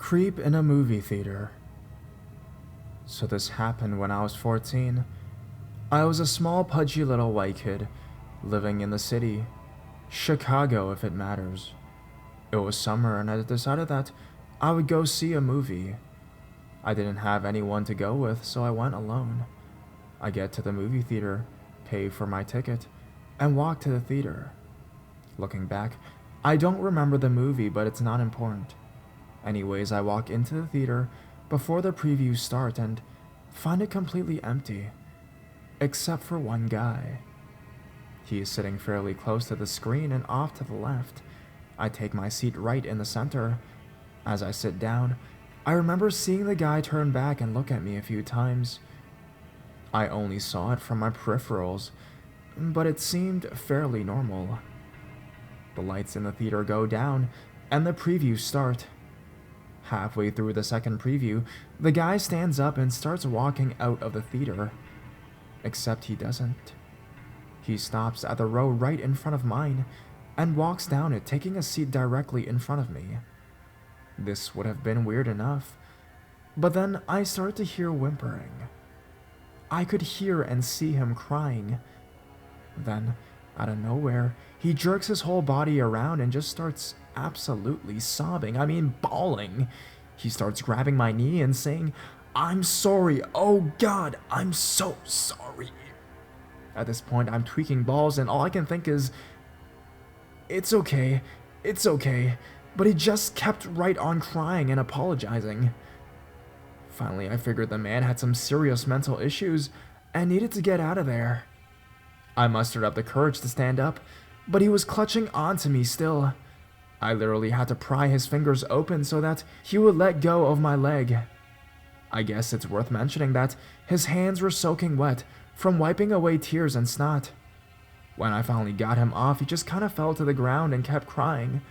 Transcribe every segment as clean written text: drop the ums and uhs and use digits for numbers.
Creep in a movie theater. So this happened when I was 14. I was a small, pudgy little white kid living in the city, Chicago if it matters. It was summer and I decided that I would go see a movie. I didn't have anyone to go with, so I went alone. I get to the movie theater, pay for my ticket, and walk to the theater. Looking back, I don't remember the movie, but it's not important. Anyways, I walk into the theater before the previews start and find it completely empty, except for one guy. He is sitting fairly close to the screen and off to the left. I take my seat right in the center. As I sit down, I remember seeing the guy turn back and look at me a few times. I only saw it from my peripherals, but it seemed fairly normal. The lights in the theater go down, and the previews start. Halfway through the second preview, the guy stands up and starts walking out of the theater. Except he doesn't. He stops at the row right in front of mine and walks down it, taking a seat directly in front of me. This would have been weird enough, but then I start to hear whimpering. I could hear and see him crying. Then, out of nowhere, he jerks his whole body around and just starts absolutely sobbing. I mean, bawling. He starts grabbing my knee and saying, "I'm sorry. Oh God, I'm so sorry." At this point, I'm tweaking balls and all I can think is, it's okay. But he just kept right on crying and apologizing. Finally, I figured the man had some serious mental issues and needed to get out of there. I mustered up the courage to stand up, but he was clutching onto me still. I literally had to pry his fingers open so that he would let go of my leg. I guess it's worth mentioning that his hands were soaking wet from wiping away tears and snot. When I finally got him off, he just kind of fell to the ground and kept crying.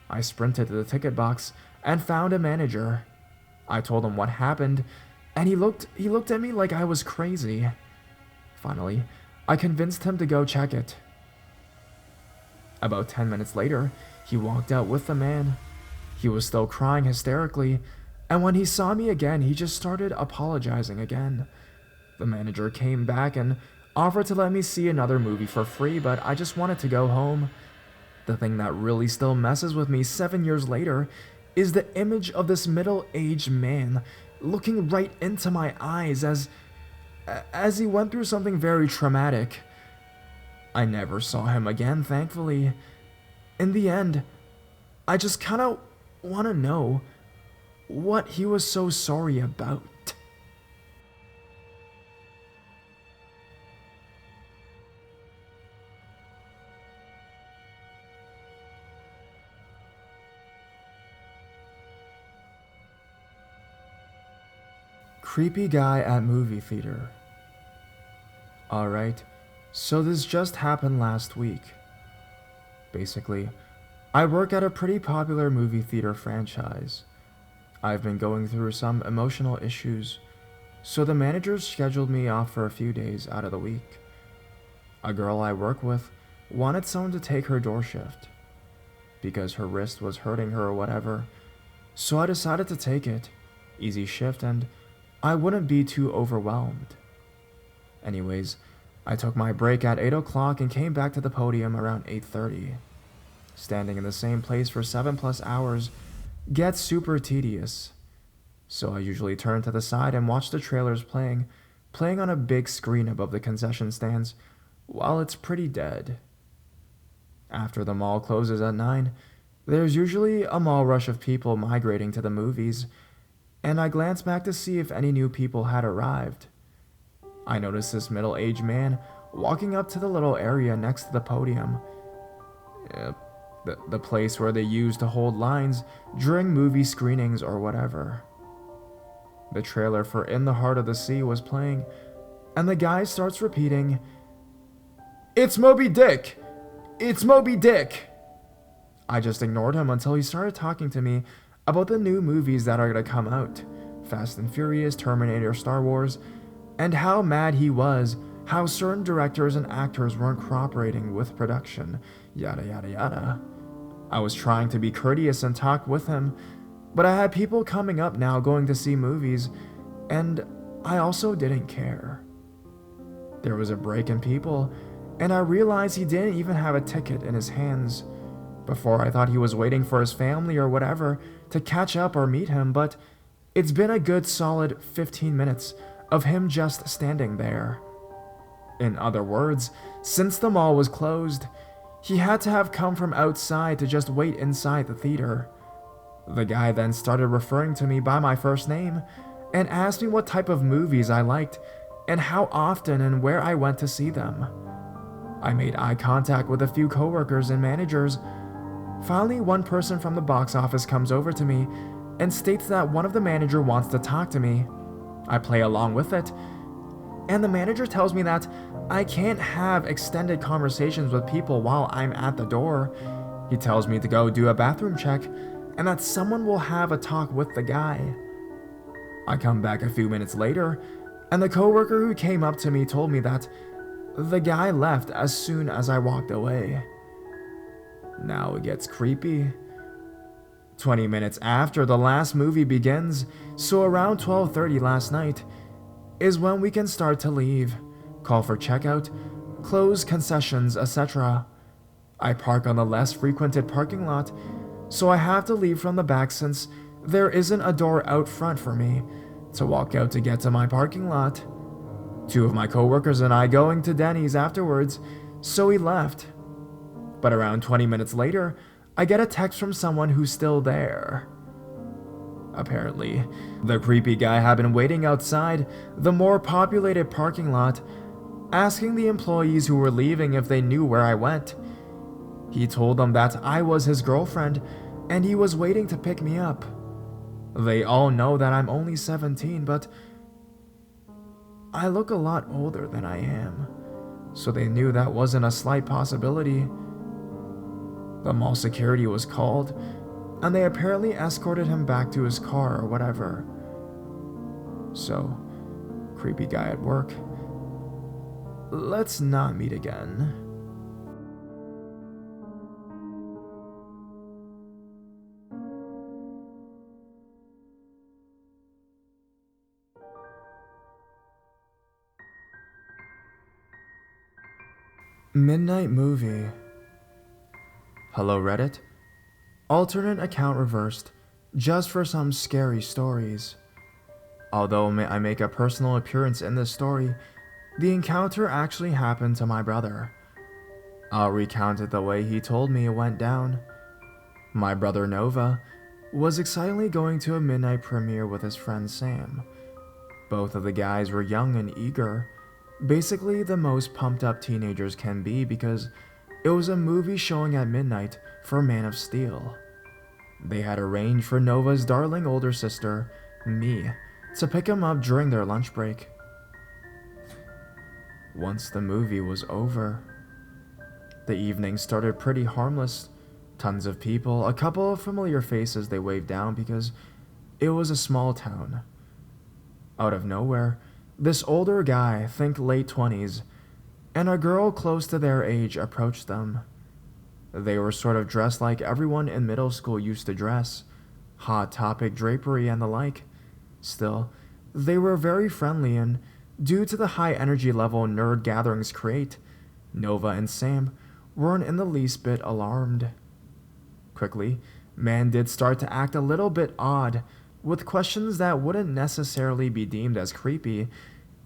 I sprinted to the ticket box and found a manager. I told him what happened, and he looked at me like I was crazy. Finally, I convinced him to go check it. About 10 minutes later, he walked out with the man. He was still crying hysterically, and when he saw me again, he just started apologizing again. The manager came back and offered to let me see another movie for free, but I just wanted to go home. The thing that really still messes with me 7 years later is the image of this middle-aged man looking right into my eyes as he went through something very traumatic. I never saw him again, thankfully. In the end, I just kind of want to know what he was so sorry about. Creepy guy at movie theater. Alright, so this just happened last week. Basically, I work at a pretty popular movie theater franchise. I've been going through some emotional issues, so the managers scheduled me off for a few days out of the week. A girl I work with wanted someone to take her door shift, because her wrist was hurting her or whatever, so I decided to take it. Easy shift and I wouldn't be too overwhelmed. Anyways, I took my break at 8 o'clock and came back to the podium around 8:30. Standing in the same place for 7+ hours gets super tedious, so I usually turn to the side and watch the trailers playing on a big screen above the concession stands while it's pretty dead. After the mall closes at 9, there's usually a mall rush of people migrating to the movies, and I glance back to see if any new people had arrived. I noticed this middle-aged man walking up to the little area next to the podium. The place where they use to hold lines during movie screenings or whatever. The trailer for In the Heart of the Sea was playing, and the guy starts repeating, "It's Moby Dick! It's Moby Dick!" I just ignored him until he started talking to me about the new movies that are going to come out, Fast and Furious, Terminator, Star Wars, and how mad he was, how certain directors and actors weren't cooperating with production, yada yada yada. I was trying to be courteous and talk with him, But I had people coming up now going to see movies, and I also didn't care. There was a break in people, and I realized he didn't even have a ticket in his hands. Before I thought he was waiting for his family or whatever to catch up or meet him, but it's been a good solid 15 minutes of him just standing there. In other words, since the mall was closed, he had to have come from outside to just wait inside the theater. The guy then started referring to me by my first name and asked me what type of movies I liked and how often and where I went to see them. I made eye contact with a few coworkers and managers. Finally, one person from the box office comes over to me and states that one of the manager wants to talk to me. I play along with it, and the manager tells me that I can't have extended conversations with people while I'm at the door. He tells me to go do a bathroom check and that someone will have a talk with the guy. I come back a few minutes later, and the coworker who came up to me told me that the guy left as soon as I walked away. Now it gets creepy. 20 minutes after the last movie begins, so around 12:30 last night, is when we can start to leave, call for checkout, close concessions, etc. I park on the less frequented parking lot, so I have to leave from the back since there isn't a door out front for me to walk out to get to my parking lot. Two of my coworkers and I going to Denny's afterwards, so we left. But around 20 minutes later, I get a text from someone who's still there. Apparently, the creepy guy had been waiting outside the more populated parking lot, asking the employees who were leaving if they knew where I went. He told them that I was his girlfriend and he was waiting to pick me up. They all know that I'm only 17, but I look a lot older than I am, so they knew that wasn't a slight possibility. The mall security was called, and they apparently escorted him back to his car or whatever. So, creepy guy at work. Let's not meet again. Midnight movie. Hello Reddit. Alternate account reversed, just for some scary stories. Although I make a personal appearance in this story, the encounter actually happened to my brother. I'll recount it the way he told me it went down. My brother Nova was excitedly going to a midnight premiere with his friend Sam. Both of the guys were young and eager, basically the most pumped up teenagers can be, because it was a movie showing at midnight for Man of Steel. They had arranged for Nova's darling older sister, me, to pick him up during their lunch break. Once the movie was over, the evening started pretty harmless. Tons of people, a couple of familiar faces they waved down because it was a small town. Out of nowhere, this older guy, think late 20s, and a girl close to their age approached them. They were sort of dressed like everyone in middle school used to dress, Hot Topic drapery and the like. Still, they were very friendly, and due to the high energy level nerd gatherings create, Nova and Sam weren't in the least bit alarmed. Quickly, Man did start to act a little bit odd, with questions that wouldn't necessarily be deemed as creepy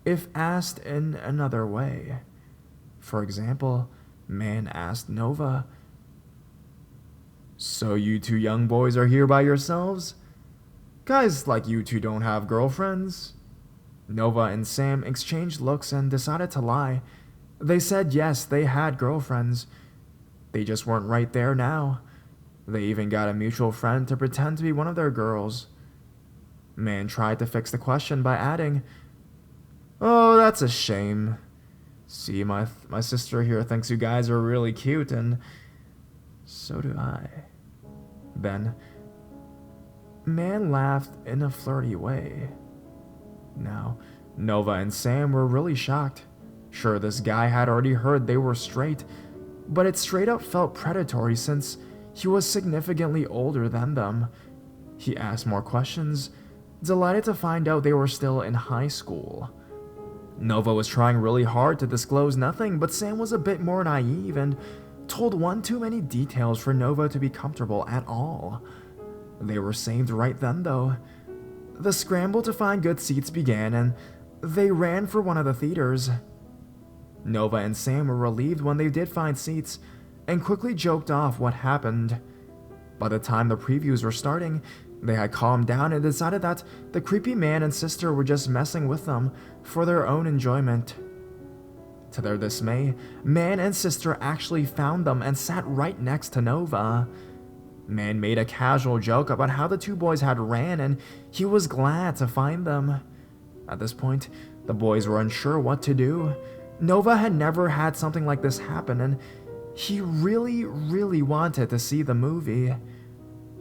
if asked in another way. For example, Man asked Nova, "So you two young boys are here by yourselves? Guys like you two don't have girlfriends?" Nova and Sam exchanged looks and decided to lie. They said yes, they had girlfriends. They just weren't right there now. They even got a mutual friend to pretend to be one of their girls. Man tried to fix the question by adding, "Oh, that's a shame. See, my sister here thinks you guys are really cute, and so do I." Then, Man laughed in a flirty way. Now, Nova and Sam were really shocked. Sure, this guy had already heard they were straight, but it straight up felt predatory since he was significantly older than them. He asked more questions, delighted to find out they were still in high school. Nova was trying really hard to disclose nothing, but Sam was a bit more naive and told one too many details for Nova to be comfortable at all. They were saved right then, though. The scramble to find good seats began, and they ran for one of the theaters. Nova and Sam were relieved when they did find seats, and quickly joked off what happened. By the time the previews were starting, they had calmed down and decided that the creepy man and sister were just messing with them for their own enjoyment. To their dismay, man and sister actually found them and sat right next to Nova. Man made a casual joke about how the two boys had ran and he was glad to find them. At this point, the boys were unsure what to do. Nova had never had something like this happen and he really wanted to see the movie.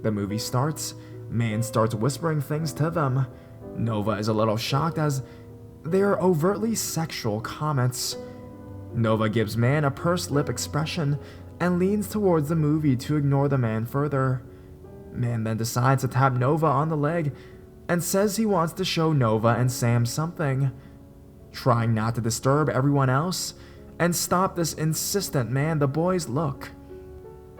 The movie starts. Man starts whispering things to them. Nova is a little shocked as they are overtly sexual comments. Nova gives Man a pursed lip expression and leans towards the movie to ignore the man further. Man then decides to tap Nova on the leg and says he wants to show Nova and Sam something. Trying not to disturb everyone else and stop this insistent man, the boys look.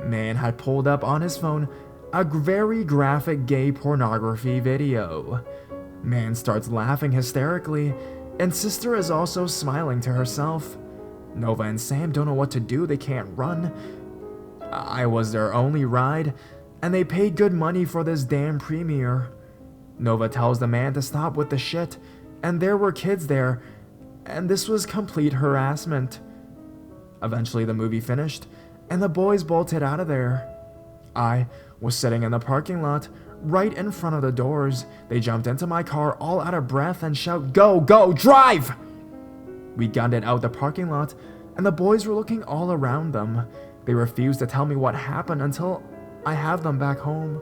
Man had pulled up on his phone a very graphic gay pornography video. Man starts laughing hysterically, and sister is also smiling to herself. Nova and Sam don't know what to do, they can't run. I was their only ride, and they paid good money for this damn premiere. Nova tells the man to stop with the shit, and there were kids there, and this was complete harassment. Eventually the movie finished, and the boys bolted out of there. I was sitting in the parking lot, right in front of the doors. They jumped into my car all out of breath and shout, "Go, go, drive!" We gunned it out the parking lot, and the boys were looking all around them. They refused to tell me what happened until I have them back home.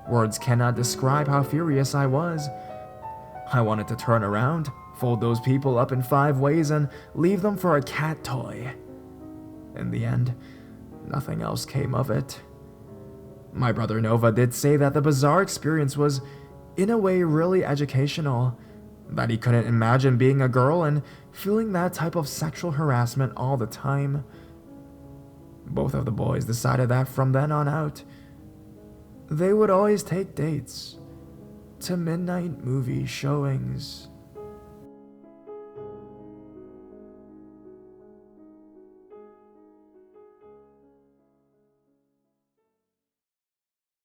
Words cannot describe how furious I was. I wanted to turn around, fold those people up in 5 ways, and leave them for a cat toy. In the end, nothing else came of it. My brother Nova did say that the bizarre experience was, in a way, really educational, that he couldn't imagine being a girl and feeling that type of sexual harassment all the time. Both of the boys decided that from then on out, they would always take dates to midnight movie showings.